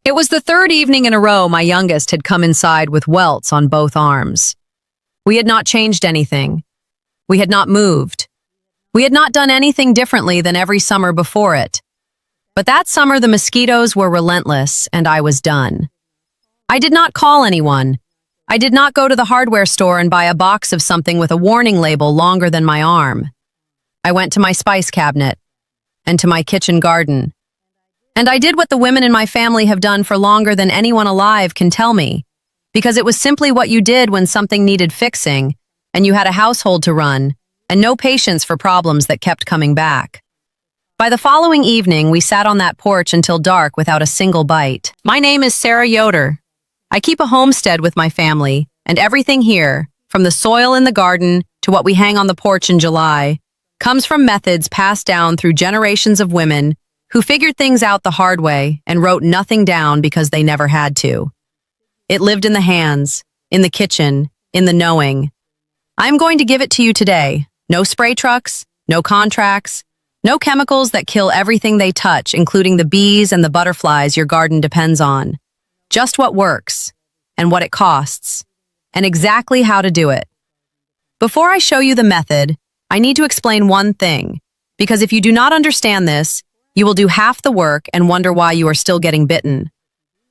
It was the third evening in a row my youngest had come inside with welts on both arms. We had not changed anything. We had not moved. We had not done anything differently than every summer before it. But that summer the mosquitoes were relentless and I was done. I did not call anyone. I did not go to the hardware store and buy a box of something with a warning label longer than my arm. I went to my spice cabinet and to my kitchen garden. And I did what the women in my family have done for longer than anyone alive can tell me, because it was simply what you did when something needed fixing and you had a household to run and no patience for problems that kept coming back. By the following evening, we sat on that porch until dark without a single bite. My name is Sarah Yoder. I keep a homestead with my family, and everything here, from the soil in the garden to what we hang on the porch in July, comes from methods passed down through generations of women who figured things out the hard way and wrote nothing down because they never had to. It lived in the hands, in the kitchen, in the knowing. I'm going to give it to you today. No spray trucks, no contracts, no chemicals that kill everything they touch, including the bees and the butterflies your garden depends on. Just what works, and what it costs, and exactly how to do it. Before I show you the method, I need to explain one thing, because if you do not understand this, you will do half the work and wonder why you are still getting bitten.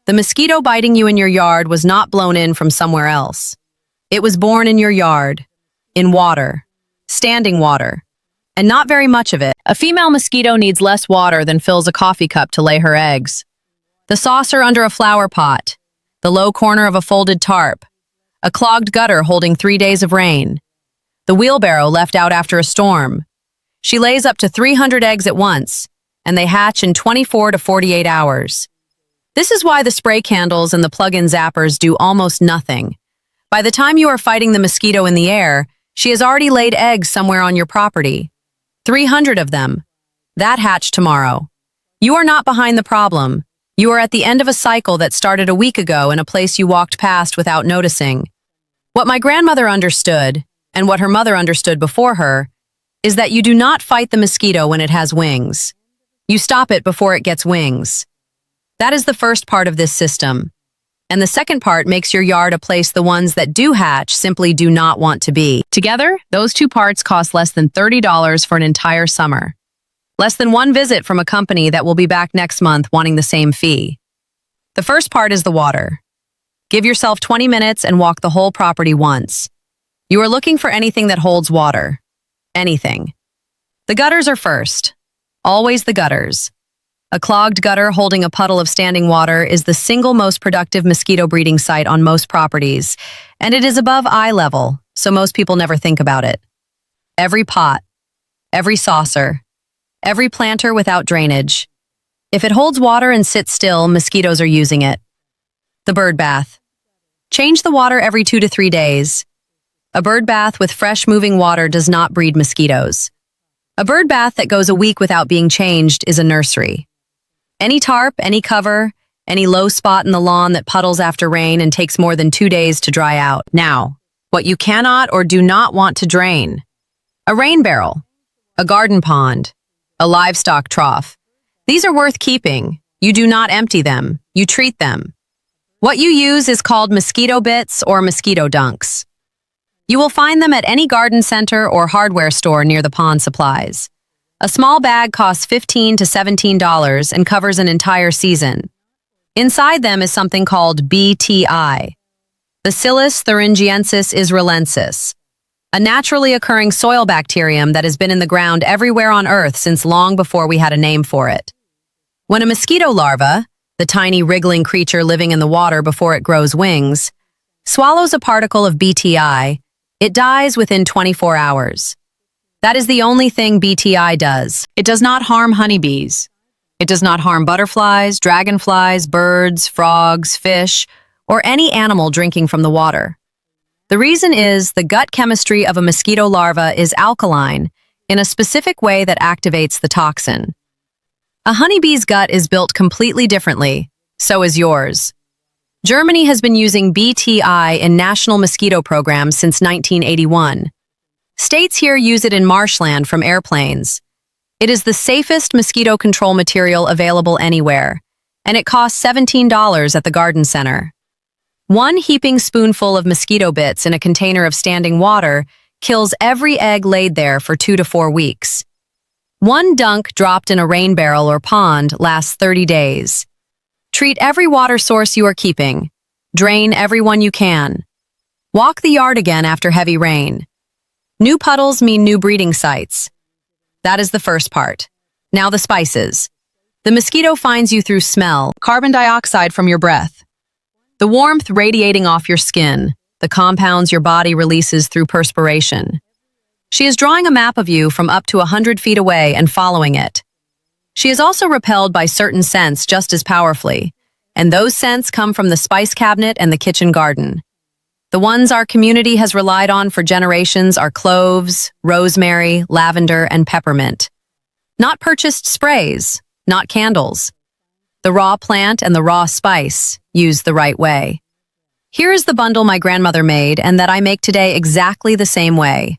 The mosquito biting you in your yard was not blown in from somewhere else. It was born in your yard, in water, standing water, and not very much of it. A female mosquito needs less water than fills a coffee cup to lay her eggs. The saucer under a flower pot, the low corner of a folded tarp, a clogged gutter holding 3 days of rain, the wheelbarrow left out after a storm. She lays up to 300 eggs at once, and they hatch in 24 to 48 hours. This is why the spray candles and the plug-in zappers do almost nothing. By the time you are fighting the mosquito in the air, she has already laid eggs somewhere on your property. 300 of them. That hatch tomorrow. You are not behind the problem. You are at the end of a cycle that started a week ago in a place you walked past without noticing. What my grandmother understood, and what her mother understood before her, is that you do not fight the mosquito when it has wings. You stop it before it gets wings. That is the first part of this system. And the second part makes your yard a place the ones that do hatch simply do not want to be. Together, those two parts cost less than $30 for an entire summer. Less than one visit from a company that will be back next month wanting the same fee. The first part is the water. Give yourself 20 minutes and walk the whole property once. You are looking for anything that holds water. Anything. The gutters are first. Always the gutters. A clogged gutter holding a puddle of standing water is the single most productive mosquito breeding site on most properties, and it is above eye level, so most people never think about it. Every pot, every saucer, every planter without drainage. If it holds water and sits still, mosquitoes are using it. The bird bath. Change the water every 2 to 3 days. A bird bath with fresh moving water does not breed mosquitoes. A bird bath that goes a week without being changed is a nursery. Any tarp, any cover, any low spot in the lawn that puddles after rain and takes more than 2 days to dry out. Now, what you cannot or do not want to drain. A rain barrel, a garden pond, a livestock trough. These are worth keeping. You do not empty them. You treat them. What you use is called mosquito bits or mosquito dunks. You will find them at any garden center or hardware store near the pond supplies. A small bag costs $15 to $17 and covers an entire season. Inside them is something called BTI, Bacillus thuringiensis israelensis, a naturally occurring soil bacterium that has been in the ground everywhere on Earth since long before we had a name for it. When a mosquito larva, the tiny wriggling creature living in the water before it grows wings, swallows a particle of BTI, it dies within 24 hours. That is the only thing BTI does. It does not harm honeybees. It does not harm butterflies, dragonflies, birds, frogs, fish, or any animal drinking from the water. The reason is the gut chemistry of a mosquito larva is alkaline in a specific way that activates the toxin. A honeybee's gut is built completely differently, so is yours. Germany has been using BTI in national mosquito programs since 1981. States here use it in marshland from airplanes. It is the safest mosquito control material available anywhere, and it costs $17 at the garden center. One heaping spoonful of mosquito bits in a container of standing water kills every egg laid there for 2 to 4 weeks. One dunk dropped in a rain barrel or pond lasts 30 days. Treat every water source you are keeping. Drain every one you can. Walk the yard again after heavy rain. New puddles mean new breeding sites. That is the first part. Now the spices. The mosquito finds you through smell, carbon dioxide from your breath, the warmth radiating off your skin, the compounds your body releases through perspiration. She is drawing a map of you from up to 100 feet away and following it. She is also repelled by certain scents just as powerfully, and those scents come from the spice cabinet and the kitchen garden. The ones our community has relied on for generations are cloves, rosemary, lavender, and peppermint. Not purchased sprays, not candles. The raw plant and the raw spice, used the right way. Here is the bundle my grandmother made and that I make today exactly the same way.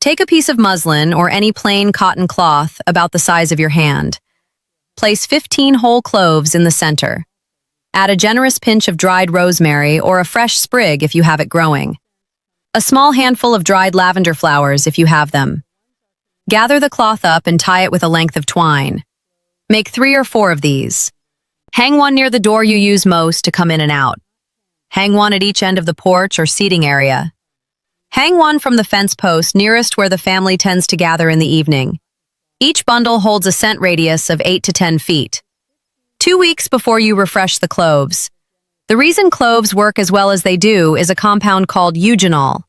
Take a piece of muslin or any plain cotton cloth about the size of your hand. Place 15 whole cloves in the center. Add a generous pinch of dried rosemary or a fresh sprig if you have it growing. A small handful of dried lavender flowers if you have them. Gather the cloth up and tie it with a length of twine. Make 3 or 4 of these. Hang one near the door you use most to come in and out. Hang one at each end of the porch or seating area. Hang one from the fence post nearest where the family tends to gather in the evening. Each bundle holds a scent radius of 8 to 10 feet. 2 weeks before you refresh the cloves. The reason cloves work as well as they do is a compound called eugenol.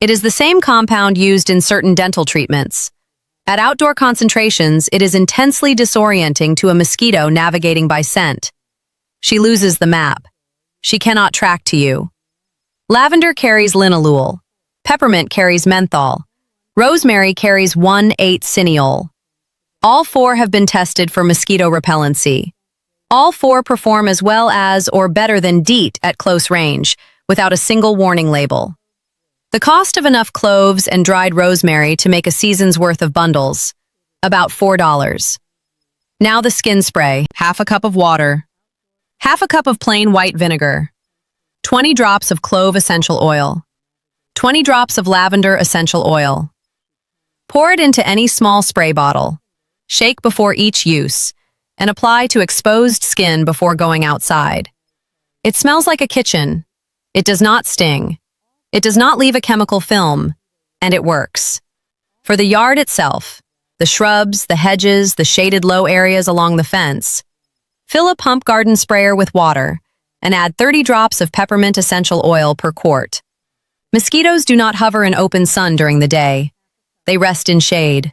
It is the same compound used in certain dental treatments. At outdoor concentrations, it is intensely disorienting to a mosquito navigating by scent. She loses the map. She cannot track to you. Lavender carries linalool. Peppermint carries menthol. Rosemary carries 1,8-cineol. All 4 have been tested for mosquito repellency. All 4 perform as well as or better than DEET at close range, without a single warning label. The cost of enough cloves and dried rosemary to make a season's worth of bundles, about $4. Now the skin spray, half a cup of water, half a cup of plain white vinegar, 20 drops of clove essential oil, 20 drops of lavender essential oil. Pour it into any small spray bottle. Shake before each use, and apply to exposed skin before going outside. It smells like a kitchen. It does not sting. It does not leave a chemical film, and it works. For the yard itself, the shrubs, the hedges, the shaded low areas along the fence, fill a pump garden sprayer with water and add 30 drops of peppermint essential oil per quart. Mosquitoes do not hover in open sun during the day. They rest in shade.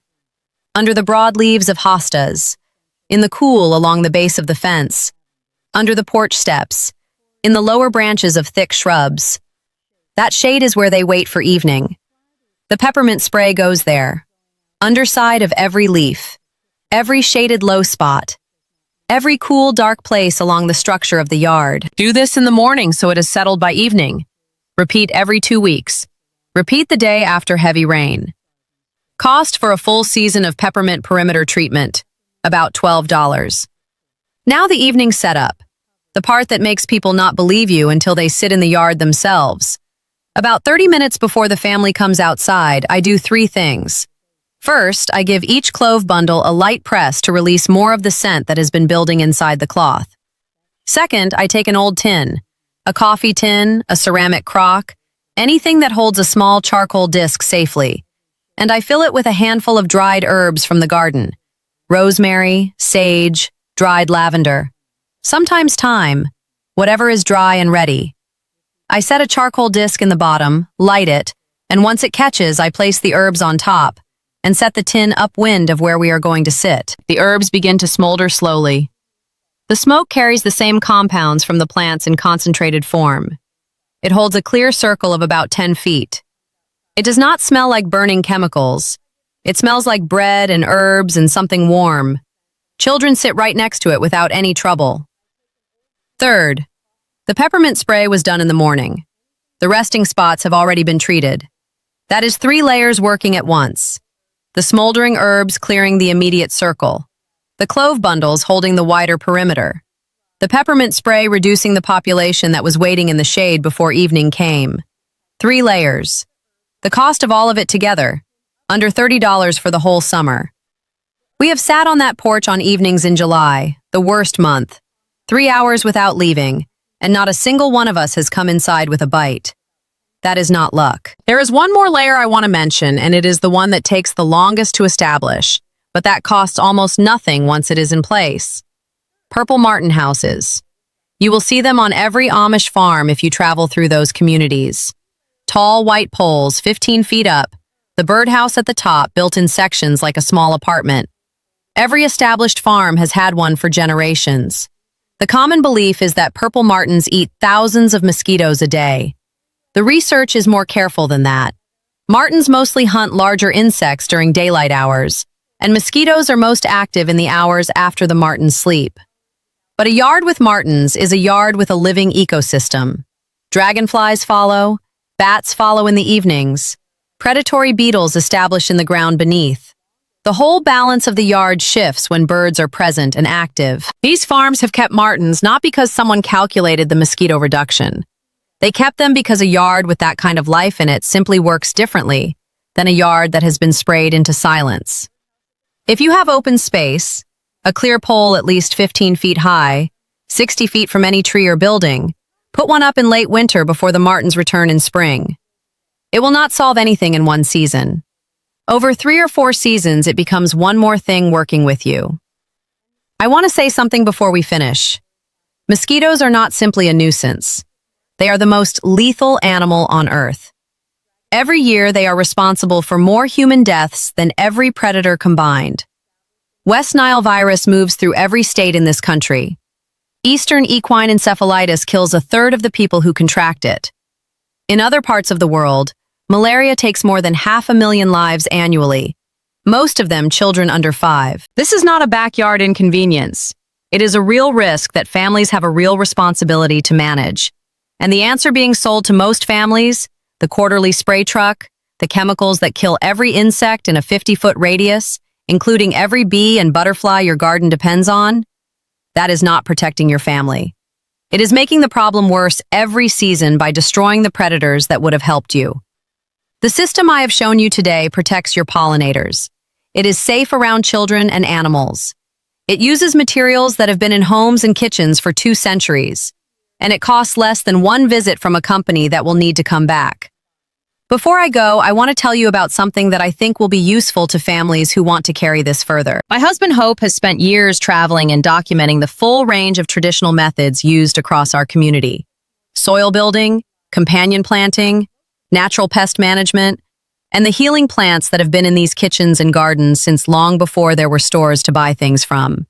Under the broad leaves of hostas, in the cool along the base of the fence, under the porch steps, in the lower branches of thick shrubs. That shade is where they wait for evening. The peppermint spray goes there, underside of every leaf, every shaded low spot, every cool, dark place along the structure of the yard. Do this in the morning so it is settled by evening. Repeat every 2 weeks. Repeat the day after heavy rain. Cost for a full season of peppermint perimeter treatment, about $12. Now the evening setup, the part that makes people not believe you until they sit in the yard themselves. About 30 minutes before the family comes outside, I do 3 things. First, I give each clove bundle a light press to release more of the scent that has been building inside the cloth. Second, I take an old tin, a coffee tin, a ceramic crock, anything that holds a small charcoal disc safely, and I fill it with a handful of dried herbs from the garden, rosemary, sage, dried lavender, sometimes thyme, whatever is dry and ready. I set a charcoal disc in the bottom, light it, and once it catches, I place the herbs on top and set the tin upwind of where we are going to sit. The herbs begin to smolder slowly. The smoke carries the same compounds from the plants in concentrated form. It holds a clear circle of about 10 feet. It does not smell like burning chemicals. It smells like bread and herbs and something warm. Children sit right next to it without any trouble. Third, the peppermint spray was done in the morning. The resting spots have already been treated. That is 3 layers working at once. The smoldering herbs clearing the immediate circle. The clove bundles holding the wider perimeter. The peppermint spray reducing the population that was waiting in the shade before evening came. 3 layers. The cost of all of it together, under $30 for the whole summer. We have sat on that porch on evenings in July, the worst month, 3 hours without leaving, and not a single one of us has come inside with a bite. That is not luck. There is one more layer I want to mention, and it is the one that takes the longest to establish, but that costs almost nothing once it is in place. Purple martin houses. You will see them on every Amish farm if you travel through those communities. Tall white poles, 15 feet up, the birdhouse at the top built in sections like a small apartment. Every established farm has had one for generations. The common belief is that purple martins eat thousands of mosquitoes a day. The research is more careful than that. Martins mostly hunt larger insects during daylight hours, and mosquitoes are most active in the hours after the martins sleep. But a yard with martins is a yard with a living ecosystem. Dragonflies follow, bats follow in the evenings, predatory beetles establish in the ground beneath. The whole balance of the yard shifts when birds are present and active. These farms have kept martins not because someone calculated the mosquito reduction. They kept them because a yard with that kind of life in it simply works differently than a yard that has been sprayed into silence. If you have open space, a clear pole at least 15 feet high, 60 feet from any tree or building, put one up in late winter before the martins return in spring. It will not solve anything in one season. Over 3 or 4 seasons, it becomes one more thing working with you. I want to say something before we finish. Mosquitoes are not simply a nuisance. They are the most lethal animal on Earth. Every year, they are responsible for more human deaths than every predator combined. West Nile virus moves through every state in this country. Eastern equine encephalitis kills a third of the people who contract it. In other parts of the world, malaria takes more than 500,000 lives annually, most of them children under 5. This is not a backyard inconvenience. It is a real risk that families have a real responsibility to manage. And the answer being sold to most families, the quarterly spray truck, the chemicals that kill every insect in a 50-foot radius, including every bee and butterfly your garden depends on, that is not protecting your family. It is making the problem worse every season by destroying the predators that would have helped you. The system I have shown you today protects your pollinators. It is safe around children and animals. It uses materials that have been in homes and kitchens for 2 centuries, and it costs less than 1 visit from a company that will need to come back. Before I go, I want to tell you about something that I think will be useful to families who want to carry this further. My husband Hope has spent years traveling and documenting the full range of traditional methods used across our community. Soil building, companion planting, natural pest management, and the healing plants that have been in these kitchens and gardens since long before there were stores to buy things from.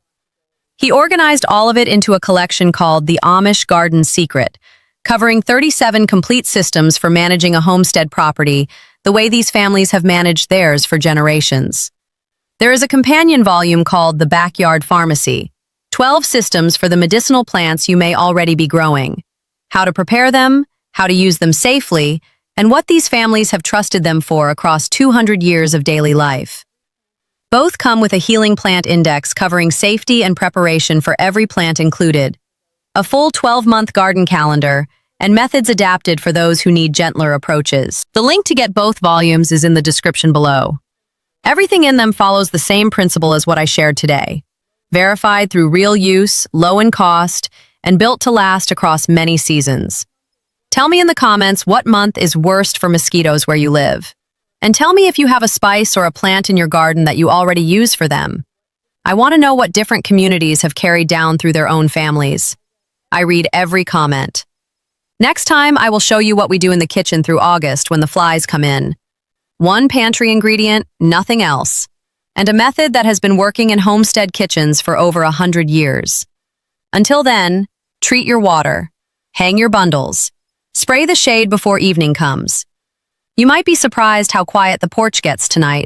He organized all of it into a collection called The Amish Garden Secret, covering 37 complete systems for managing a homestead property the way these families have managed theirs for generations. There is a companion volume called The Backyard Pharmacy, 12 systems for the medicinal plants you may already be growing, how to prepare them, how to use them safely, and what these families have trusted them for across 200 years of daily life. Both come with a healing plant index covering safety and preparation for every plant included, a full 12-month garden calendar, and methods adapted for those who need gentler approaches. The link to get both volumes is in the description below. Everything in them follows the same principle as what I shared today, verified through real use, low in cost, and built to last across many seasons. Tell me in the comments what month is worst for mosquitoes where you live. And tell me if you have a spice or a plant in your garden that you already use for them. I want to know what different communities have carried down through their own families. I read every comment. Next time, I will show you what we do in the kitchen through August when the flies come in. 1 pantry ingredient, nothing else. And a method that has been working in homestead kitchens for over 100 years. Until then, treat your water, hang your bundles, spray the shade before evening comes. You might be surprised how quiet the porch gets tonight.